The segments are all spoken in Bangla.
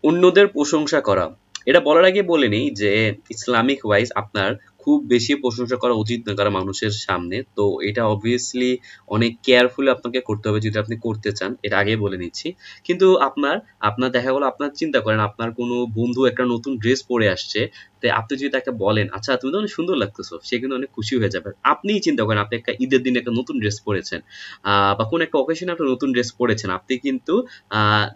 অন্যদের প্রশংসা করা। এটা বলার আগে বলে নেই যে ইসলামিক ওয়াইজ আপনার খুব বেশি প্রশংসা করা উচিত না কারো মানুষের সামনে। তো এটা অবভিয়াসলি অনেক কেয়ারফুলি আপনাকে করতে হবে যদি আপনি করতে চান। এটা আগেই বলে নিচ্ছি। কিন্তু আপনার দেখা গেলো আপনার চিন্তা করেন আপনার কোনো বন্ধু একটা নতুন ড্রেস পরে আসছে। তো আপনি যদি তাকে বলেন, "আচ্ছা তুমি তো অনেক সুন্দর লাগতেছো।" সে কিন্তু অনেক খুশি হয়ে যাবে। আপনিই চিন্তা করেন আপনি একটা ঈদের দিনে একটা নতুন ড্রেস পরেছেন। বা কোনো একটা অকেশনে একটা নতুন ড্রেস পরেছেন। আপনি কিন্তু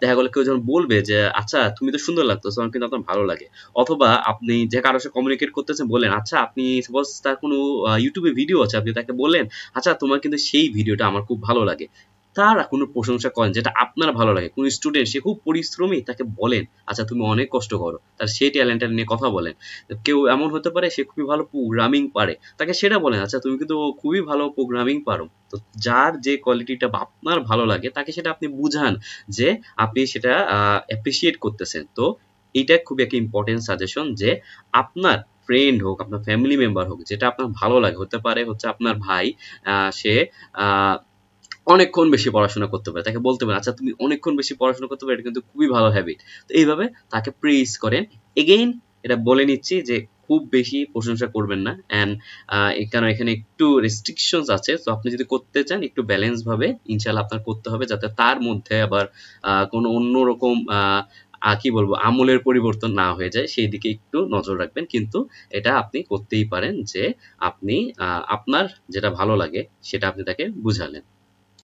দেখা গেল কেউ যখন বলবে যে, "আচ্ছা তুমি তো সুন্দর লাগতেছো, আমার কিন্তু আপনার ভালো লাগে।" অথবা আপনি যে কারো সাথে কমিউনিকেট করতেছেন বললেন, "আচ্ছা আপনি সাপোজ তার কোনো YouTube এ ভিডিও আছে, আপনি তাকে বললেন, 'আচ্ছা তোমার কিন্তু সেই ভিডিওটা আমার খুব ভালো লাগে।' তার কোনো প্রশংসা করেন যেটা আপনার ভালো লাগে। কোন স্টুডেন্ট সে খুব পরিশ্রমী তাকে বলেন, 'আচ্ছা তুমি অনেক কষ্ট করো।' তার সেই ট্যালেন্টটা নিয়ে কথা বলেন। কেউ এমন হতে পারে সে খুবই ভালো প্রোগ্রামিং পারে। তাকে সেটা বলেন, 'আচ্ছা তুমি কিন্তু খুবই ভালো প্রোগ্রামিং পারো।' তো যার যে কোয়ালিটিটা বা আপনার ভালো লাগে তাকে সেটা আপনি বুঝান যে আপনি সেটা অ্যাপ্রিশিয়েট করতেছেন। তো এইটা খুবই একটা ইম্পোর্টেন্ট সাজেশন যে আপনার ফ্রেন্ড হোক, আপনার ফ্যামিলি মেম্বার হোক, যেটা আপনার ভালো লাগে হতে পারে হচ্ছে আপনার ভাই সে আ অনেকক্ষণ বেশি পড়াশোনা করতে পারে। তাকে বলতে পারেন, "আচ্ছা তুমি অনেকক্ষণ বেশি পড়াশোনা করতে পারো, এটা কিন্তু খুবই ভালো হ্যাবিট।" তো এইভাবে তাকে প্রেইজ করেন। এগেইন এটা বলে নিচ্ছি যে খুব বেশি প্রশংসা করবেন না। অ্যান্ড কারণ এখানে একটু রেস্ট্রিকশনস আছে। সো আপনি যদি করতে চান একটু ব্যালেন্স ভাবে ইনশাআল্লাহ আপনার করতে হবে যাতে তার মধ্যে আবার কোনো অন্যরকম কি বলবো আমূলের পরিবর্তন না হয়ে যায় সেই দিকে একটু নজর রাখবেন। কিন্তু এটা আপনি করতেই পারেন যে আপনি আপনার যেটা ভালো লাগে সেটা আপনি তাকে বুঝালেন।